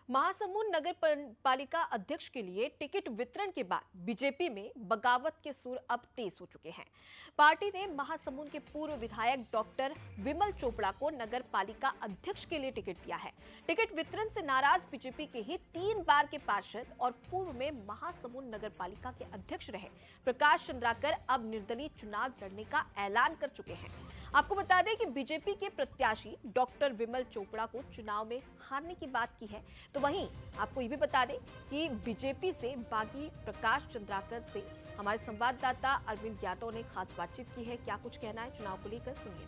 महासमुंद नगर पालिका अध्यक्ष के लिए टिकट वितरण के बाद बीजेपी में बगावत के सुर अब तेज हो चुके हैं। पार्टी ने महासमुंद के पूर्व विधायक डॉक्टर विमल चोपड़ा को नगर पालिका अध्यक्ष के लिए टिकट दिया है। टिकट वितरण से नाराज बीजेपी के ही 3 बार के पार्षद और पूर्व में महासमुंद नगर पालिका के अध्यक्ष रहे प्रकाश चंद्राकर अब निर्दलीय चुनाव लड़ने का ऐलान कर चुके हैं। आपको बता दें कि बीजेपी के प्रत्याशी डॉक्टर विमल चोपड़ा को चुनाव में हारने की बात की है। तो वहीं आपको ये भी बता दें कि बीजेपी से बागी प्रकाश चंद्राकर से हमारे संवाददाता अरविंद यादव ने खास बातचीत की है। क्या कुछ कहना है चुनाव को लेकर, सुनिए।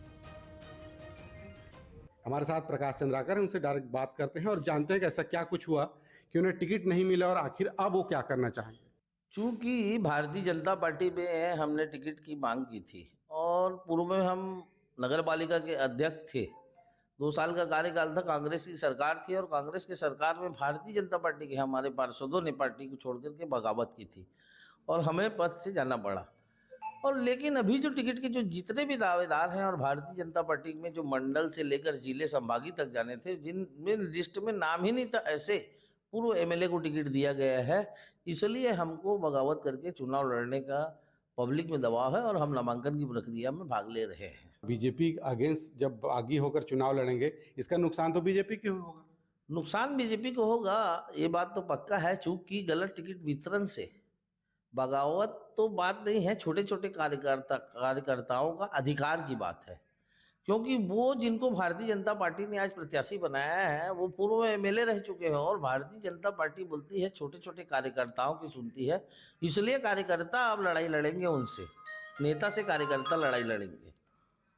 हमारे साथ प्रकाश चंद्राकर हैं, उनसे डायरेक्ट बात करते हैं और जानते हैं कि ऐसा क्या कुछ हुआ कि उन्हें टिकट नहीं मिला और आखिर अब वो क्या करना चाहेंगे। चूंकि भारतीय जनता पार्टी में हमने टिकट की मांग की थी और पूर्व में हम नगर पालिका के अध्यक्ष थे। 2 साल का कार्यकाल था, कांग्रेस की सरकार थी और कांग्रेस की सरकार में भारतीय जनता पार्टी के हमारे पार्षदों ने पार्टी को छोड़ करके बगावत की थी और हमें पद से जाना पड़ा। और लेकिन अभी जो टिकट के जो जितने भी दावेदार हैं और भारतीय जनता पार्टी में जो मंडल से लेकर जिले संभागी तक जाने थे, जिनमें लिस्ट में नाम ही नहीं था, ऐसे पूर्व एमएलए को टिकट दिया गया है। इसलिए हमको बगावत करके चुनाव लड़ने का पब्लिक में दबाव है और हम नामांकन की प्रक्रिया में भाग ले रहे हैं। बीजेपी अगेंस्ट जब आगे होकर चुनाव लड़ेंगे, इसका नुकसान तो बीजेपी को होगा। नुकसान बीजेपी को होगा, ये बात तो पक्का है। चूंकि गलत टिकट वितरण से बगावत तो बात नहीं है, छोटे छोटे कार्यकर्ताओं का अधिकार की बात है। क्योंकि वो जिनको भारतीय जनता पार्टी ने आज प्रत्याशी बनाया है वो पूर्व में एमएलए रह चुके हैं और भारतीय जनता पार्टी बोलती है छोटे छोटे कार्यकर्ताओं की सुनती है। इसलिए कार्यकर्ता अब लड़ाई लड़ेंगे उनसे, नेता से कार्यकर्ता लड़ाई लड़ेंगे।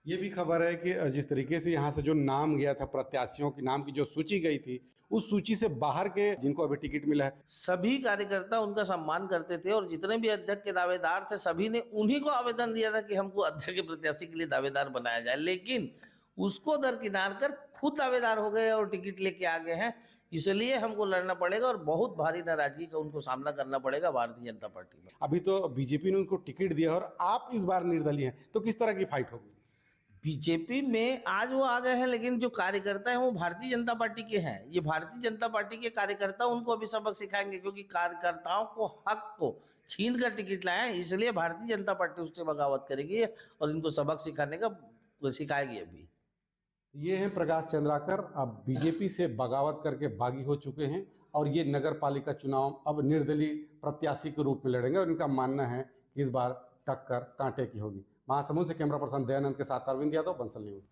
ये भी खबर है कि जिस तरीके से यहाँ से जो नाम गया था, प्रत्याशियों के नाम की जो सूची गई थी, उस सूची से बाहर के जिनको अभी टिकट मिला है, सभी कार्यकर्ता उनका सम्मान करते थे और जितने भी अध्यक्ष के दावेदार थे सभी ने उन्हीं को आवेदन दिया था कि हमको अध्यक्ष के प्रत्याशी के लिए दावेदार बनाया जाए। लेकिन उसको दरकिनार कर खुद दावेदार हो गए और टिकट लेके आ गए हैं। इसलिए हमको लड़ना पड़ेगा और बहुत भारी नाराजगी का उनको सामना करना पड़ेगा भारतीय जनता पार्टी में। अभी तो बीजेपी ने उनको टिकट दिया और आप इस बार निर्दलीय हैं, तो किस तरह की फाइट होगी? बीजेपी में आज वो आ गए हैं, लेकिन जो कार्यकर्ता हैं वो भारतीय जनता पार्टी के हैं। ये भारतीय जनता पार्टी के कार्यकर्ता उनको अभी सबक सिखाएंगे, क्योंकि कार्यकर्ताओं को हक को छीन कर टिकट लाए हैं। इसलिए भारतीय जनता पार्टी उससे बगावत करेगी और इनको सबक सिखाने का सिखाएगी। अभी ये हैं प्रकाश चंद्राकर, अब बीजेपी से बगावत करके बागी हो चुके हैं और ये नगर पालिका चुनाव अब निर्दलीय प्रत्याशी के रूप में लड़ेंगे और इनका मानना है कि इस बार टक्कर कांटे की होगी। महासमुंद से कैमरा पर्सन दयानंद के साथ अरविंद यादव, बंसल न्यूज।